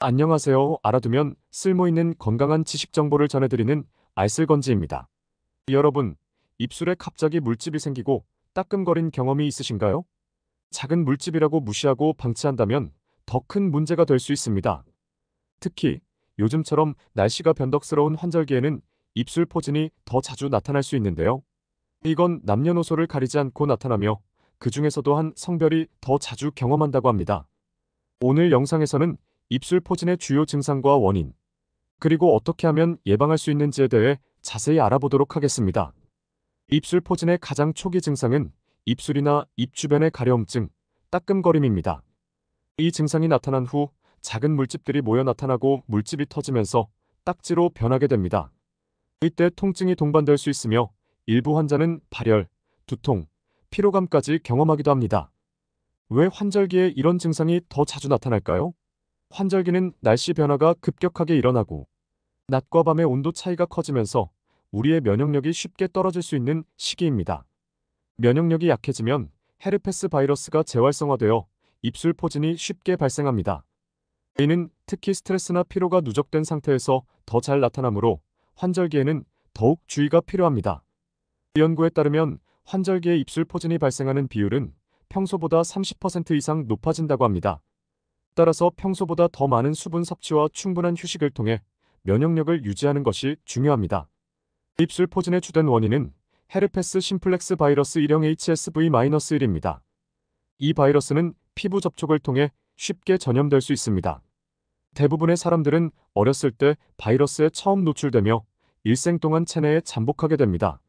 안녕하세요. 알아두면 쓸모있는 건강한 지식 정보를 전해드리는 알쓸건지입니다. 여러분, 입술에 갑자기 물집이 생기고 따끔거린 경험이 있으신가요? 작은 물집이라고 무시하고 방치한다면 더 큰 문제가 될 수 있습니다. 특히 요즘처럼 날씨가 변덕스러운 환절기에는 입술 포진이 더 자주 나타날 수 있는데요. 이건 남녀노소를 가리지 않고 나타나며 그 중에서도 한 성별이 더 자주 경험한다고 합니다. 오늘 영상에서는 입술 포진의 주요 증상과 원인, 그리고 어떻게 하면 예방할 수 있는지에 대해 자세히 알아보도록 하겠습니다. 입술 포진의 가장 초기 증상은 입술이나 입 주변의 가려움증, 따끔거림입니다. 이 증상이 나타난 후 작은 물집들이 모여 나타나고 물집이 터지면서 딱지로 변하게 됩니다. 이때 통증이 동반될 수 있으며 일부 환자는 발열, 두통, 피로감까지 경험하기도 합니다. 왜 환절기에 이런 증상이 더 자주 나타날까요? 환절기는 날씨 변화가 급격하게 일어나고 낮과 밤의 온도 차이가 커지면서 우리의 면역력이 쉽게 떨어질 수 있는 시기입니다. 면역력이 약해지면 헤르페스 바이러스가 재활성화되어 입술 포진이 쉽게 발생합니다. 이는 특히 스트레스나 피로가 누적된 상태에서 더 잘 나타나므로 환절기에는 더욱 주의가 필요합니다. 연구에 따르면 환절기에 입술 포진이 발생하는 비율은 평소보다 30% 이상 높아진다고 합니다. 따라서 평소보다 더 많은 수분 섭취와 충분한 휴식을 통해 면역력을 유지하는 것이 중요합니다. 입술 포진의 주된 원인은 헤르페스 심플렉스 바이러스 1형 HSV-1입니다. 이 바이러스는 피부 접촉을 통해 쉽게 전염될 수 있습니다. 대부분의 사람들은 어렸을 때 바이러스에 처음 노출되며 일생 동안 체내에 잠복하게 됩니다.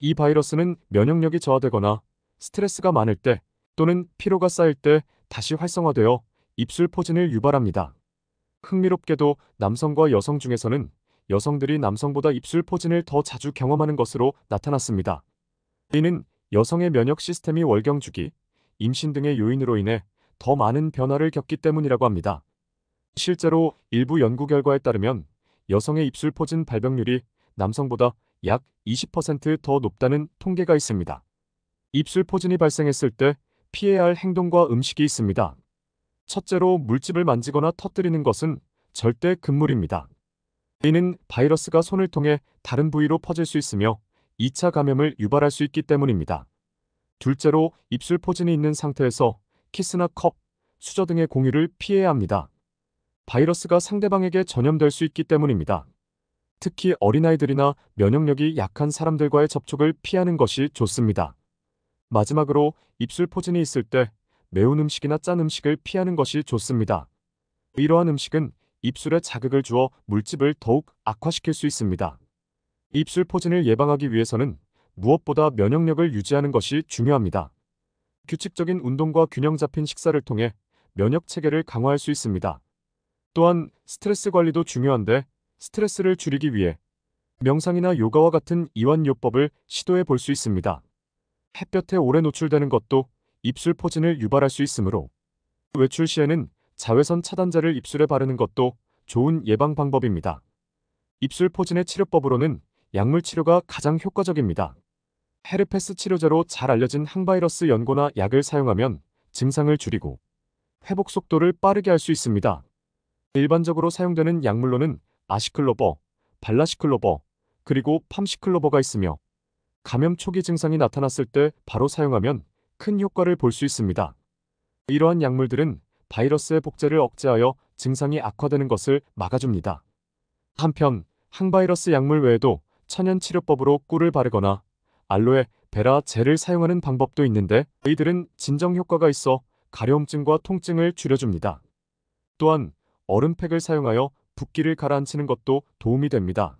이 바이러스는 면역력이 저하되거나 스트레스가 많을 때 또는 피로가 쌓일 때 다시 활성화되어 입술 포진을 유발합니다. 흥미롭게도 남성과 여성 중에서는 여성들이 남성보다 입술 포진을 더 자주 경험하는 것으로 나타났습니다. 이는 여성의 면역 시스템이 월경 주기, 임신 등의 요인으로 인해 더 많은 변화를 겪기 때문이라고 합니다. 실제로 일부 연구 결과에 따르면 여성의 입술 포진 발병률이 남성보다 약 20%더 높다는 통계가 있습니다. 입술 포진이 발생했을 때 피해야 할 행동과 음식이 있습니다. 첫째로 물집을 만지거나 터뜨리는 것은 절대 금물입니다. 이는 바이러스가 손을 통해 다른 부위로 퍼질 수 있으며 2차 감염을 유발할 수 있기 때문입니다. 둘째로 입술 포진이 있는 상태에서 키스나 컵, 수저 등의 공유를 피해야 합니다. 바이러스가 상대방에게 전염될 수 있기 때문입니다. 특히 어린아이들이나 면역력이 약한 사람들과의 접촉을 피하는 것이 좋습니다. 마지막으로 입술 포진이 있을 때 매운 음식이나 짠 음식을 피하는 것이 좋습니다. 이러한 음식은 입술에 자극을 주어 물집을 더욱 악화시킬 수 있습니다. 입술 포진을 예방하기 위해서는 무엇보다 면역력을 유지하는 것이 중요합니다. 규칙적인 운동과 균형 잡힌 식사를 통해 면역 체계를 강화할 수 있습니다. 또한 스트레스 관리도 중요한데 스트레스를 줄이기 위해 명상이나 요가와 같은 이완요법을 시도해 볼 수 있습니다. 햇볕에 오래 노출되는 것도 입술 포진을 유발할 수 있으므로 외출 시에는 자외선 차단제를 입술에 바르는 것도 좋은 예방 방법입니다. 입술 포진의 치료법으로는 약물 치료가 가장 효과적입니다. 헤르페스 치료제로 잘 알려진 항바이러스 연고나 약을 사용하면 증상을 줄이고 회복 속도를 빠르게 할 수 있습니다. 일반적으로 사용되는 약물로는 아시클로버, 발라시클로버, 그리고 팜시클로버가 있으며 감염 초기 증상이 나타났을 때 바로 사용하면 큰 효과를 볼 수 있습니다. 이러한 약물들은 바이러스의 복제를 억제하여 증상이 악화되는 것을 막아줍니다. 한편 항바이러스 약물 외에도 천연 치료법으로 꿀을 바르거나 알로에 베라 젤을 사용하는 방법도 있는데 이들은 진정 효과가 있어 가려움증과 통증을 줄여줍니다. 또한 얼음팩을 사용하여 붓기를 가라앉히는 것도 도움이 됩니다.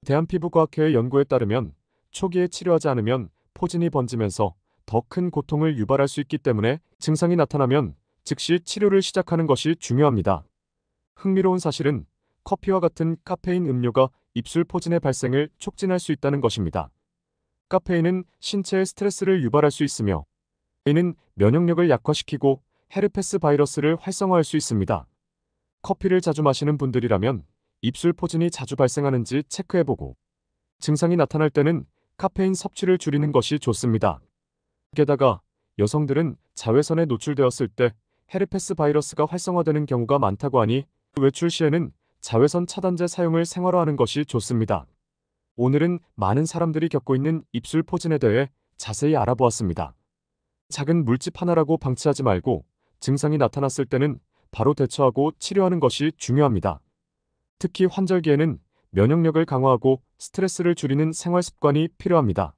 대한피부과학회의 연구에 따르면 초기에 치료하지 않으면 포진이 번지면서 더 큰 고통을 유발할 수 있기 때문에 증상이 나타나면 즉시 치료를 시작하는 것이 중요합니다. 흥미로운 사실은 커피와 같은 카페인 음료가 입술 포진의 발생을 촉진할 수 있다는 것입니다. 카페인은 신체에 스트레스를 유발할 수 있으며 이는 면역력을 약화시키고 헤르페스 바이러스를 활성화할 수 있습니다. 커피를 자주 마시는 분들이라면 입술 포진이 자주 발생하는지 체크해보고 증상이 나타날 때는 카페인 섭취를 줄이는 것이 좋습니다. 게다가 여성들은 자외선에 노출되었을 때 헤르페스 바이러스가 활성화되는 경우가 많다고 하니 외출 시에는 자외선 차단제 사용을 생활화하는 것이 좋습니다. 오늘은 많은 사람들이 겪고 있는 입술 포진에 대해 자세히 알아보았습니다. 작은 물집 하나라고 방치하지 말고 증상이 나타났을 때는 바로 대처하고 치료하는 것이 중요합니다. 특히 환절기에는 면역력을 강화하고 스트레스를 줄이는 생활 습관이 필요합니다.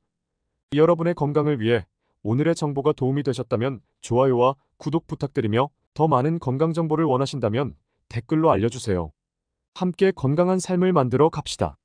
여러분의 건강을 위해 오늘의 정보가 도움이 되셨다면 좋아요와 구독 부탁드리며 더 많은 건강 정보를 원하신다면 댓글로 알려주세요. 함께 건강한 삶을 만들어 갑시다.